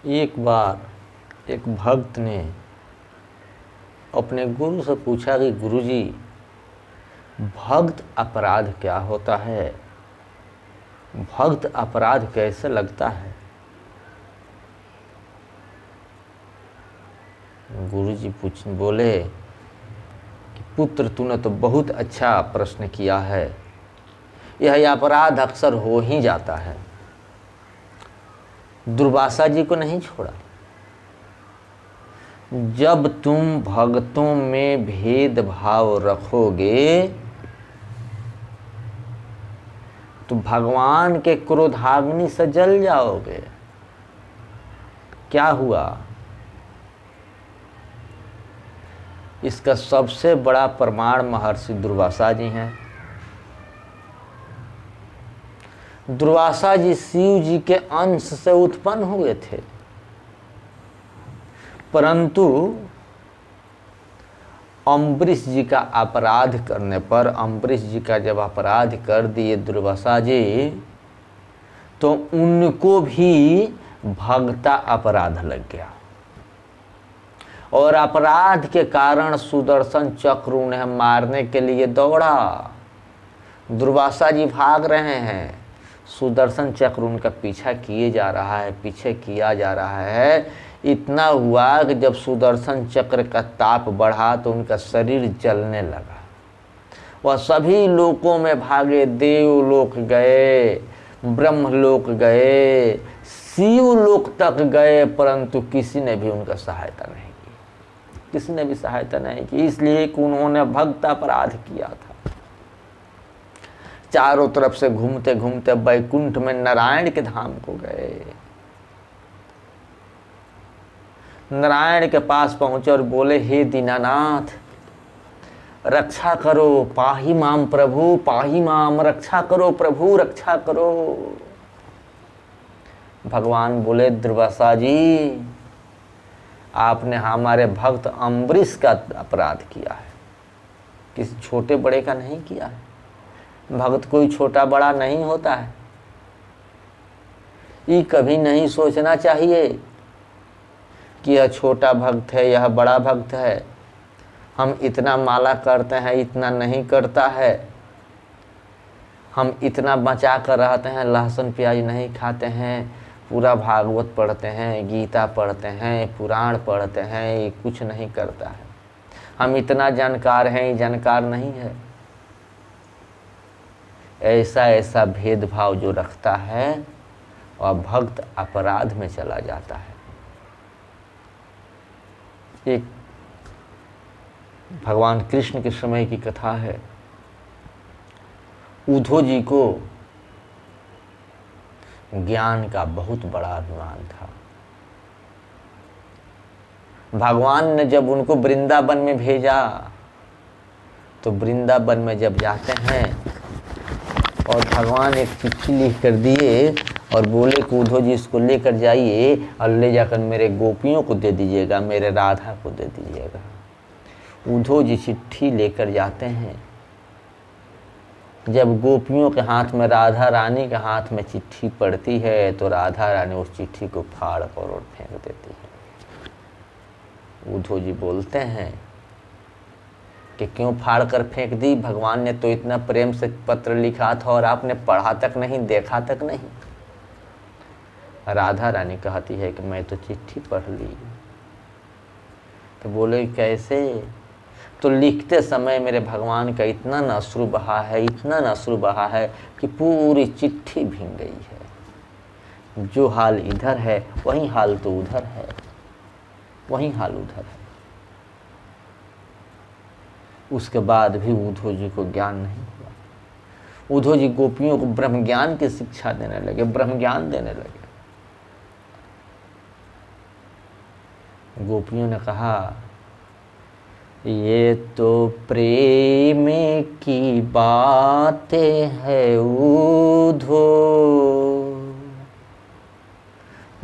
एक बार एक भक्त ने अपने गुरु से पूछा कि गुरुजी, भक्त अपराध क्या होता है, भक्त अपराध कैसे लगता है। गुरुजी बोले कि पुत्र, तूने तो बहुत अच्छा प्रश्न किया है। यह अपराध अक्सर हो ही जाता है। दुर्वासा जी को नहीं छोड़ा। जब तुम भक्तों में भेदभाव रखोगे तो भगवान के क्रोधाग्नि से जल जाओगे। क्या हुआ? इसका सबसे बड़ा प्रमाण महर्षि दुर्वासा जी हैं। दुर्वासा जी शिव जी के अंश से उत्पन्न हुए थे, परंतु अम्बरीश जी का अपराध करने पर, अम्बरीश जी का जब अपराध कर दिए दुर्वासा जी, तो उनको भी भगता अपराध लग गया और अपराध के कारण सुदर्शन चक्र उन्हें मारने के लिए दौड़ा। दुर्वासा जी भाग रहे हैं, सुदर्शन चक्र उनका पीछा किए जा रहा है, पीछे किया जा रहा है। इतना हुआ कि जब सुदर्शन चक्र का ताप बढ़ा तो उनका शरीर जलने लगा। वह सभी लोकों में भागे, देवलोक गए, ब्रह्मलोक गए, शिवलोक तक गए, परंतु किसी ने भी उनका सहायता नहीं की, किसी ने भी सहायता नहीं की। इसलिए कि उन्होंने भक्त अपराध किया था। चारों तरफ से घूमते घूमते बैकुंठ में नारायण के धाम को गए। नारायण के पास पहुंचे और बोले, हे दीनानाथ, रक्षा करो, पाही माम प्रभु, पाही माम, रक्षा करो प्रभु, रक्षा करो। भगवान बोले, दुर्वासा जी, आपने हमारे भक्त अम्बरीश का अपराध किया है, किसी छोटे बड़े का नहीं किया है। भक्त कोई छोटा बड़ा नहीं होता है। ये कभी नहीं सोचना चाहिए कि यह छोटा भक्त है, यह बड़ा भक्त है, हम इतना माला करते हैं, इतना नहीं करता है, हम इतना बचा कर रहते हैं, लहसुन प्याज नहीं खाते हैं, पूरा भागवत पढ़ते हैं, गीता पढ़ते हैं, पुराण पढ़ते हैं, ये कुछ नहीं करता है। हम इतना जानकार हैं, ये जानकार नहीं है। ऐसा ऐसा भेदभाव जो रखता है और भक्त अपराध में चला जाता है। एक भगवान कृष्ण के समय की कथा है। उद्धव जी को ज्ञान का बहुत बड़ा अभिमान था। भगवान ने जब उनको वृंदावन में भेजा तो वृंदावन में जब जाते हैं और भगवान एक चिट्ठी लिख कर दिए और बोले कि उद्धव जी इसको लेकर जाइए और ले जाकर मेरे गोपियों को दे दीजिएगा, मेरे राधा को दे दीजिएगा। उद्धव जी चिट्ठी लेकर जाते हैं। जब गोपियों के हाथ में, राधा रानी के हाथ में चिट्ठी पड़ती है तो राधा रानी उस चिट्ठी को फाड़ कर और फेंक देती है। उद्धव जी बोलते हैं कि क्यों फाड़ कर फेंक दी? भगवान ने तो इतना प्रेम से पत्र लिखा था और आपने पढ़ा तक नहीं, देखा तक नहीं। राधा रानी कहती है कि मैं तो चिट्ठी पढ़ ली। तो बोले कैसे? तो लिखते समय मेरे भगवान का इतना अश्रु बहा है, इतना अश्रु बहा है कि पूरी चिट्ठी भीग गई है। जो हाल इधर है वही हाल तो उधर है, वही हाल उधर है। उसके बाद भी उद्धव जी को ज्ञान नहीं हुआ। उद्धव जी गोपियों को ब्रह्म ज्ञान की शिक्षा देने लगे, ब्रह्म ज्ञान देने लगे। गोपियों ने कहा, ये तो प्रेम की बातें है उद्धव,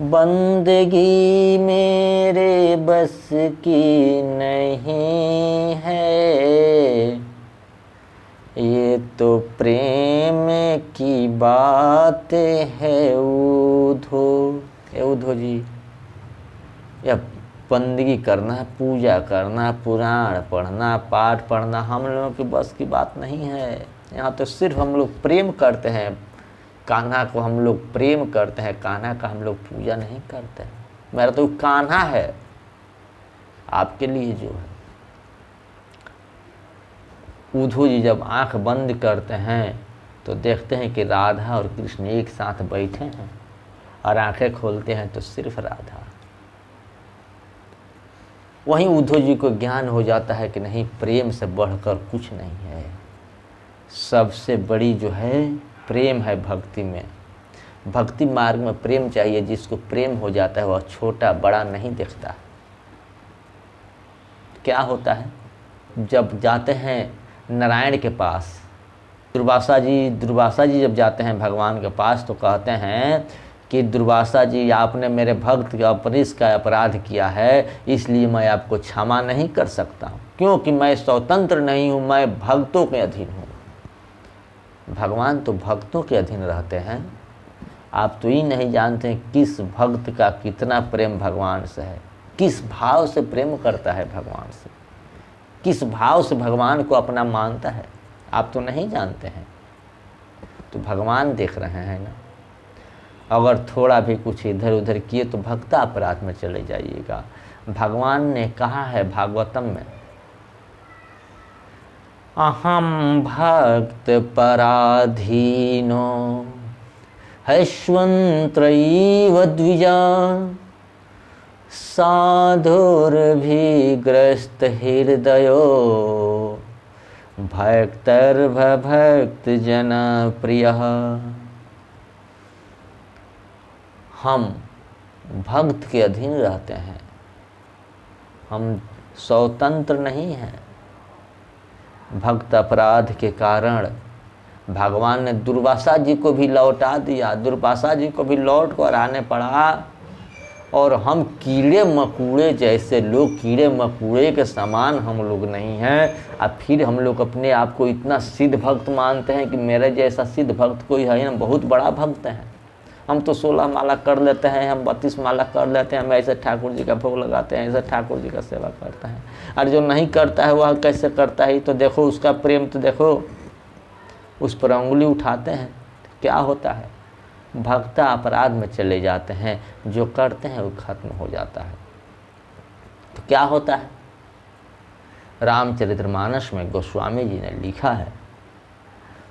बंदगी मेरे बस की नहीं है। ये तो प्रेम की बातें है उद्धव। उद्धव जी, या बंदगी करना, पूजा करना, पुराण पढ़ना, पाठ पढ़ना हम लोगों की बस की बात नहीं है। यहाँ तो सिर्फ हम लोग प्रेम करते हैं, कान्हा को हम लोग प्रेम करते हैं, कान्हा का हम लोग पूजा नहीं करते हैं। मेरा तो कान्हा है आपके लिए जो है। उद्धव जी जब आंख बंद करते हैं तो देखते हैं कि राधा और कृष्ण एक साथ बैठे हैं, और आंखें खोलते हैं तो सिर्फ राधा। वहीं उद्धव जी को ज्ञान हो जाता है कि नहीं, प्रेम से बढ़कर कुछ नहीं है। सबसे बड़ी जो है प्रेम है भक्ति में। भक्ति मार्ग में प्रेम चाहिए। जिसको प्रेम हो जाता है वह छोटा बड़ा नहीं देखता। क्या होता है, जब जाते हैं नारायण के पास, दुर्वासा जी जब जाते हैं भगवान के पास तो कहते हैं कि दुर्वासा जी, आपने मेरे भक्त के अपरिस का अपराध किया है, इसलिए मैं आपको क्षमा नहीं कर सकता हूँ, क्योंकि मैं स्वतंत्र नहीं हूँ, मैं भक्तों के अधीन हूँ। भगवान तो भक्तों के अधीन रहते हैं। आप तो ये नहीं जानते किस भक्त का कितना प्रेम भगवान से है, किस भाव से प्रेम करता है भगवान से, किस भाव से भगवान को अपना मानता है। आप तो नहीं जानते हैं। तो भगवान देख रहे हैं ना। अगर थोड़ा भी कुछ इधर उधर किए तो भक्ता अपराध में चले जाइएगा। भगवान ने कहा है भागवतम में, अहम भक्त पराधीनो हैष्वन्त्रैव द्विजा साधुर्भिग्रस्त हृदयो भक्तर्भक्त जन प्रिय। हम भक्त के अधीन रहते हैं, हम स्वतंत्र नहीं हैं। भक्त अपराध के कारण भगवान ने दुर्वासा जी को भी लौटा दिया, दुर्वासा जी को भी लौट कर आने पड़ा। और हम कीड़े मकोड़े जैसे लोग, कीड़े मकोड़े के समान हम लोग नहीं हैं। अब फिर हम लोग अपने आप को इतना सिद्ध भक्त मानते हैं कि मेरे जैसा सिद्ध भक्त कोई है ना, बहुत बड़ा भक्त है। हम तो 16 माला कर लेते हैं, हम 32 माला कर लेते हैं, हम ऐसे ठाकुर जी का भोग लगाते हैं, ऐसे ठाकुर जी का सेवा करते हैं। और जो नहीं करता है वह कैसे करता है, तो देखो उसका प्रेम, तो देखो उस पर उंगली उठाते हैं। क्या होता है, भक्ता अपराध में चले जाते हैं, जो करते हैं वो खत्म हो जाता है। तो क्या होता है, रामचरितमानस में गोस्वामी जी ने लिखा है,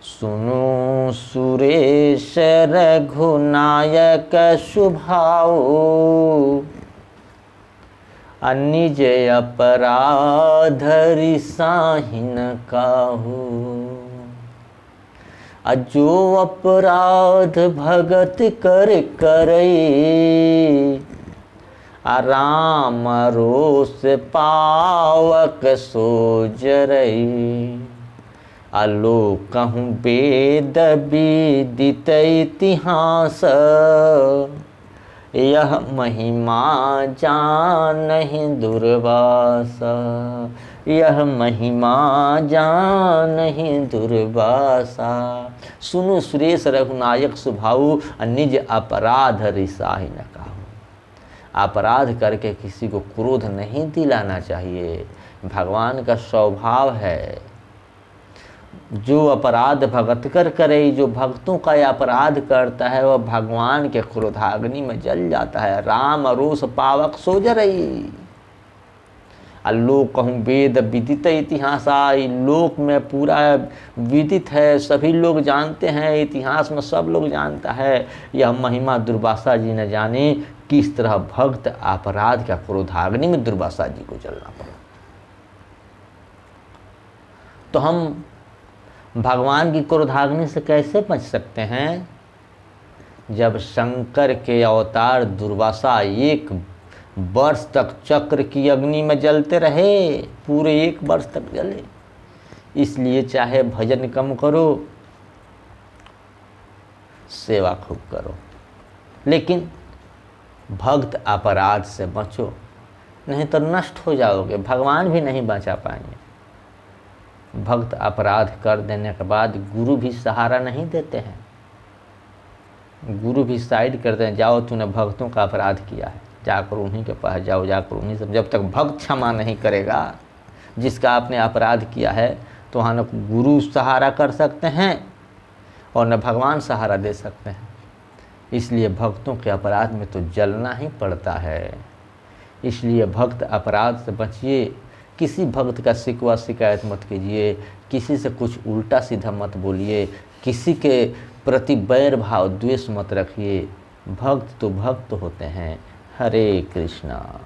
सुनो सुरेश रघुनायक शुभाओ निज अपराध रिसाहिन काहू। जो अपराध भगत कर करई राम रोष पावक सो जरई। आलोक कहूँ वेद विदित इतिहास यह महिमा जानहि दुर्वासा। यह महिमा जानहि दुर्वासा। सुनो सुरेश रघुनायक सुभाऊ निज अपराध रिसाहि न काहू। अपराध करके किसी को क्रोध नहीं दिलाना चाहिए। भगवान का स्वभाव है, जो अपराध भगत कर करे, जो भक्तों का अपराध करता है वह भगवान के क्रोधाग्नि में जल जाता है। राम रोष पावक सो जरई। लोक कहूँ वेद विदित इतिहास। लोक में पूरा विदित है, सभी लोग जानते हैं, इतिहास में सब लोग जानता है। यह महिमा दुर्वासा जी ने जाने, किस तरह भक्त अपराध का क्रोधाग्नि में दुर्वासा जी को जलना पड़ा। तो हम भगवान की क्रोधाग्नि से कैसे बच सकते हैं, जब शंकर के अवतार दुर्वासा 1 वर्ष तक चक्र की अग्नि में जलते रहे, पूरे 1 वर्ष तक जले। इसलिए चाहे भजन कम करो, सेवा खूब करो, लेकिन भक्त अपराध से बचो, नहीं तो नष्ट हो जाओगे, भगवान भी नहीं बचा पाएंगे। भक्त अपराध कर देने के बाद गुरु भी सहारा नहीं देते हैं। गुरु भी साइड करते हैं, जाओ तूने भक्तों का अपराध किया है, जाकर उन्हीं के पास जाओ, जाकर उन्हीं से। जब तक भक्त क्षमा नहीं करेगा जिसका आपने अपराध किया है, तो वहाँ न गुरु सहारा कर सकते हैं और न भगवान सहारा दे सकते हैं। इसलिए भक्तों के अपराध में तो जलना ही पड़ता है। इसलिए भक्त अपराध से बचिए, किसी भक्त का शिकवा शिकायत मत कीजिए, किसी से कुछ उल्टा सीधा मत बोलिए, किसी के प्रति बैर भाव द्वेष मत रखिए। भक्त तो भक्त होते हैं। हरे कृष्णा।